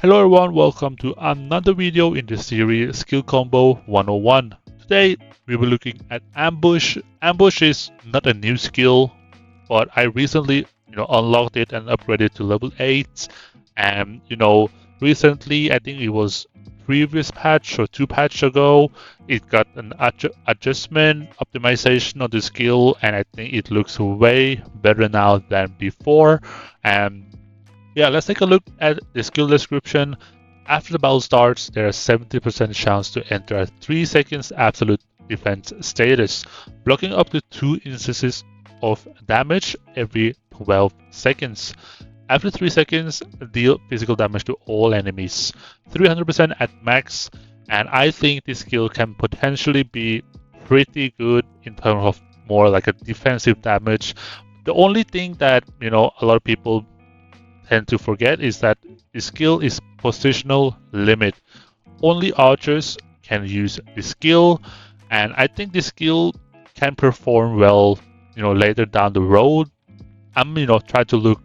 Hello everyone, welcome to another video in the series Skill Combo 101. Today we will be looking at Ambush. Ambush is not a new skill, but I recently unlocked it and upgraded to level 8. And recently, I think it was previous patch or 2 patch ago, it got an adjustment optimization of the skill, and I think it looks way better now than before. And yeah, let's take a look at the skill description. After the battle starts, there is 70% chance to enter a 3 seconds absolute defense status, blocking up to 2 instances of damage every 12 seconds. After 3 seconds, deal physical damage to all enemies, 300% at max, and I think this skill can potentially be pretty good in terms of more like a defensive damage. The only thing that a lot of people tend to forget is that the skill is positional limit. Only archers can use the skill, and I think the skill can perform well, later down the road. I'm, trying to look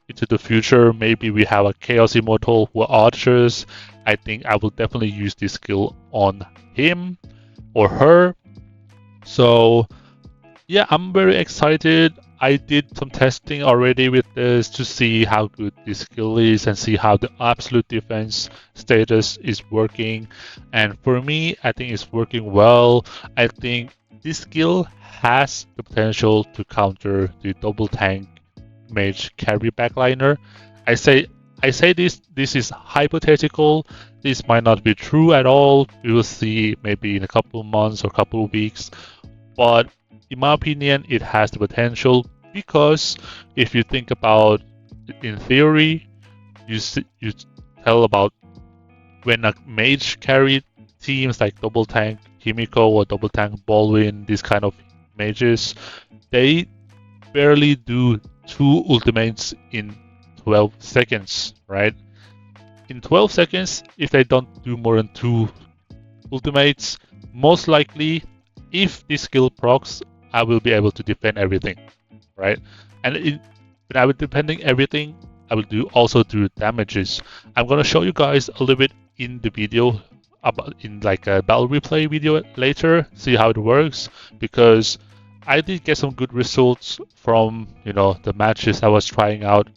into the future. Maybe we have a Chaos Immortal who are archers. I think I will definitely use this skill on him or her. So yeah, I'm very excited. I did some testing already with this to see how good this skill is and see how the absolute defense status is working. And for me, I think it's working well. I think this skill has the potential to counter the double tank mage carry backliner. I say this is hypothetical. This might not be true at all. We will see maybe in a couple of months or couple of weeks. But in my opinion, it has the potential because if you think about in theory, you tell about when a mage carried teams like double tank Himiko or double tank Baldwin, these kind of mages, they barely do 2 ultimates in 12 seconds, right? In 12 seconds, if they don't do more than 2 ultimates, most likely, if this skill procs, I will be able to defend everything, right? And when I will defending everything, I will also do damages. I'm gonna show you guys a little bit in the video about in like a battle replay video later, see how it works, because I did get some good results from the matches I was trying out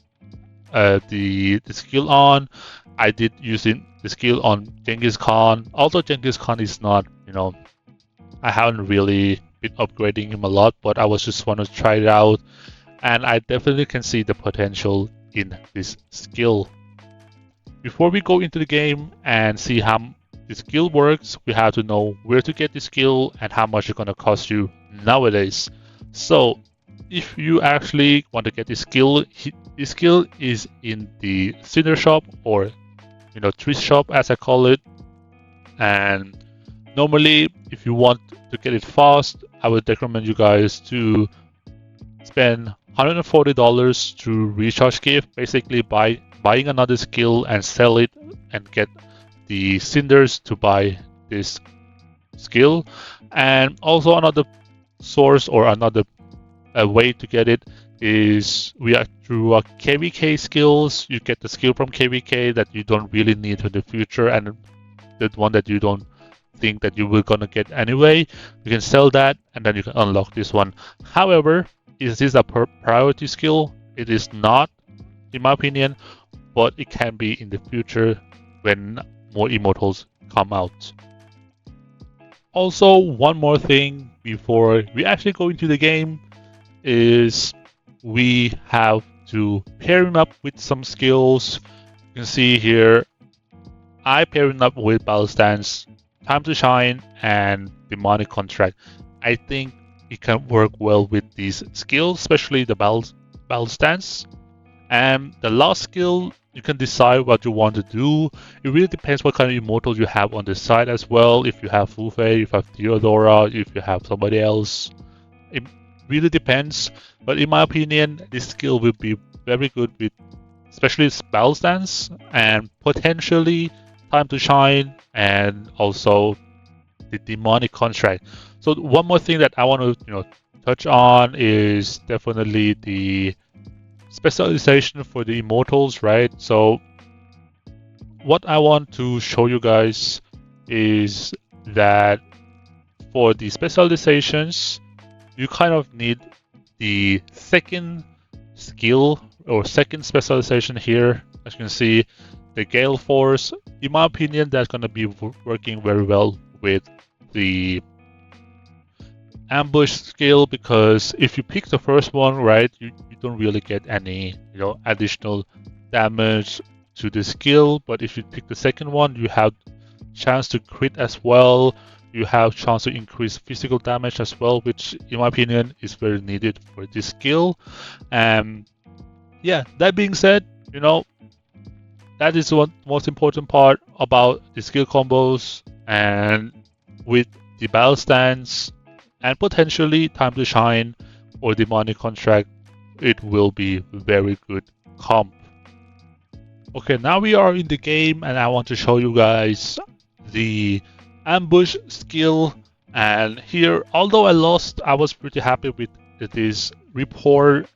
the skill on. I did using the skill on Genghis Khan, although Genghis Khan is not I haven't really been upgrading him a lot, but I was just want to try it out, and I definitely can see the potential in this skill. Before we go into the game and see how the skill works, we have to know where to get the skill and how much it's going to cost you nowadays. So if you actually want to get the skill is in the Cinder shop, or Twist shop as I call it. And normally, if you want to get it fast, I would recommend you guys to spend $140 to recharge gift, basically buying another skill and sell it and get the cinders to buy this skill. And also another source or another way to get it is through KVK skills. You get the skill from KVK that you don't really need in the future, and the one that you don't think that you were gonna get anyway, you can sell that and then you can unlock this one. However, is this a priority skill? It is not, in my opinion, but it can be in the future when more immortals come out. Also, one more thing before we actually go into the game is we have to pair him up with some skills. You can see here, I pair him up with Battle Stance, Time to Shine, and Demonic Contract. I think it can work well with these skills, especially the battle stance. And the last skill, you can decide what you want to do. It really depends what kind of immortal you have on the side as well. If you have Fufe, if you have Theodora, if you have somebody else. It really depends. But in my opinion, this skill will be very good with especially battle stance and potentially Time to Shine, and also the Demonic Contract. So one more thing that I want to touch on is definitely the specialization for the immortals, right? So what I want to show you guys is that for the specializations, you kind of need the second skill or second specialization here. As you can see, the Gale Force, in my opinion, that's going to be working very well with the ambush skill, because if you pick the first one, right, you don't really get any additional damage to the skill. But if you pick the second one, you have chance to crit as well. You have chance to increase physical damage as well, which in my opinion is very needed for this skill. Yeah, that being said, that is one most important part about the skill combos, and with the battle stance and potentially time to shine or demonic contract, it will be very good comp. Okay, now we are in the game and I want to show you guys the ambush skill. And here, although I lost, I was pretty happy with this report,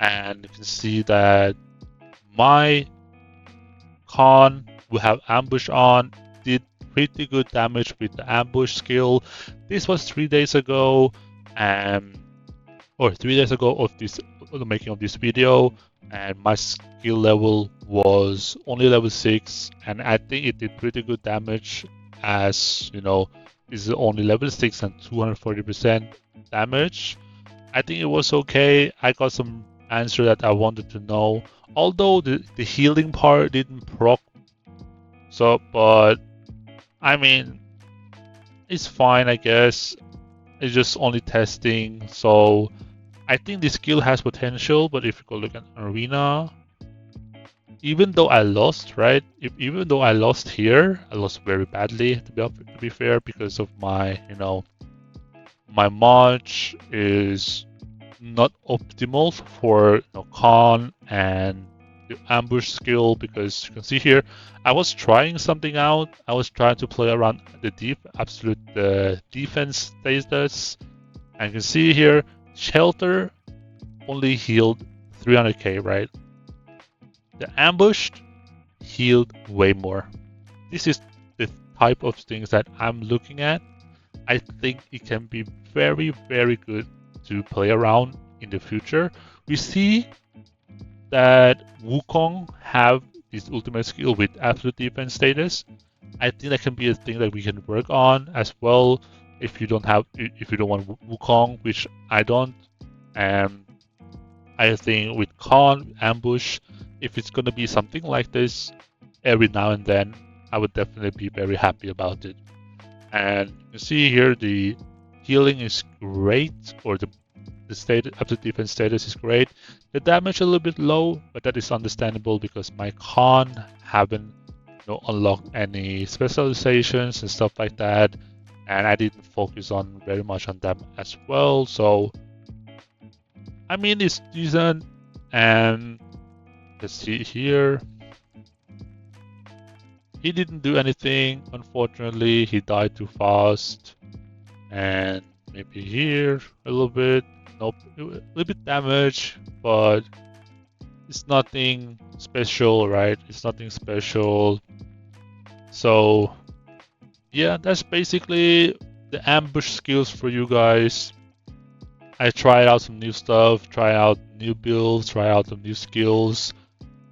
and you can see that my Khan who have ambush on did pretty good damage with the ambush skill. This was 3 days ago, or 3 days ago of the making of this video, and my skill level was only level 6, and I think it did pretty good damage, as is only level 6 and 240% damage. I think it was okay. I got some answer that I wanted to know, although the healing part didn't proc. So, but I mean, it's fine, I guess. It's just only testing. So I think the skill has potential, but if you go look at arena, even though I lost, right? Even though I lost here, I lost very badly, to be fair, because of my, my March is not optimal for Khan and the ambush skill, because you can see here, I was trying something out. I was trying to play around the absolute defense status, and you can see here, Shelter only healed 300k, right? The ambushed healed way more. This is the type of things that I'm looking at. I think it can be very, very good to play around in the future. We see that Wukong have this ultimate skill with absolute defense status. I think that can be a thing that we can work on as well. If you don't want Wukong, which I don't, I think with Khan ambush, if it's gonna be something like this every now and then, I would definitely be very happy about it. And you can see here the healing is great, or the absolute defense status is great. The damage a little bit low, but that is understandable because my Khan haven't unlocked any specializations and stuff like that, and I didn't focus on very much on them as well. So I mean, it's decent. And let's see here. He didn't do anything, unfortunately. He died too fast. And maybe here a little bit. Nope, a little bit damage, but it's nothing special, right? It's nothing special. So yeah, that's basically the ambush skills for you guys. I tried out some new stuff, try out new builds, try out some new skills.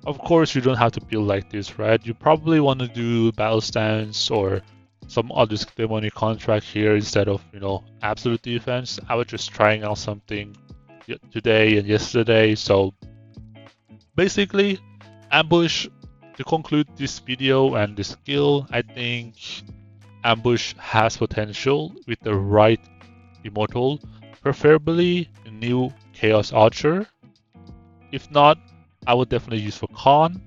Of course, you don't have to build like this, right? You probably want to do battle stance or some other demonic contract here instead of, absolute defense. I was just trying out something today and yesterday. So basically, ambush, to conclude this video and the skill, I think ambush has potential with the right immortal, preferably a new Chaos Archer. If not, I would definitely use for Khan.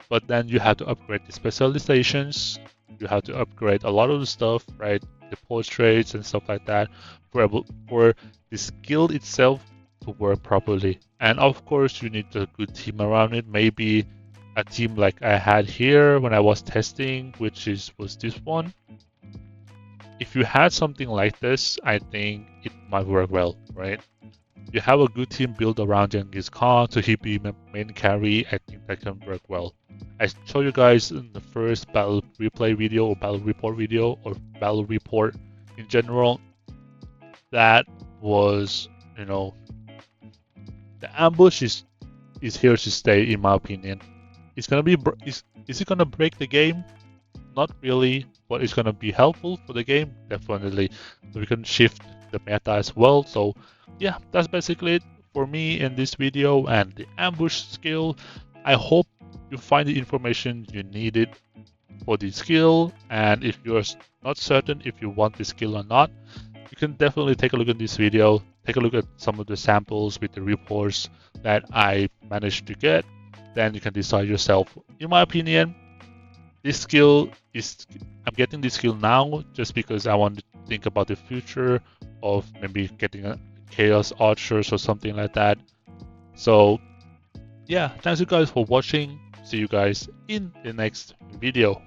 But then you have to upgrade the specializations. You have to upgrade a lot of the stuff, right? The portraits and stuff like that for the skill itself to work properly. And of course, you need a good team around it. Maybe a team like I had here when I was testing, which was this one. If you had something like this, I think it might work well, right? You have a good team built around Genghis Khan, so he be main carry. I think that can work well. I showed you guys in the first battle replay video or battle report video or battle report in general that was, you know, the ambush is here to stay in my opinion. It's gonna be is it gonna break the game? Not really, but it's gonna be helpful for the game, definitely. So we can shift the meta as well. So yeah, that's basically it for me in this video and the ambush skill. I hope you find the information you needed for the skill, and if you're not certain if you want the skill or not, you can definitely take a look at this video, take a look at some of the samples with the reports that I managed to get, then you can decide yourself. In my opinion, this skill is, I'm getting this skill now just because I want to think about the future of maybe getting a Chaos Archers or something like that. So yeah, thanks you guys for watching. See you guys in the next video.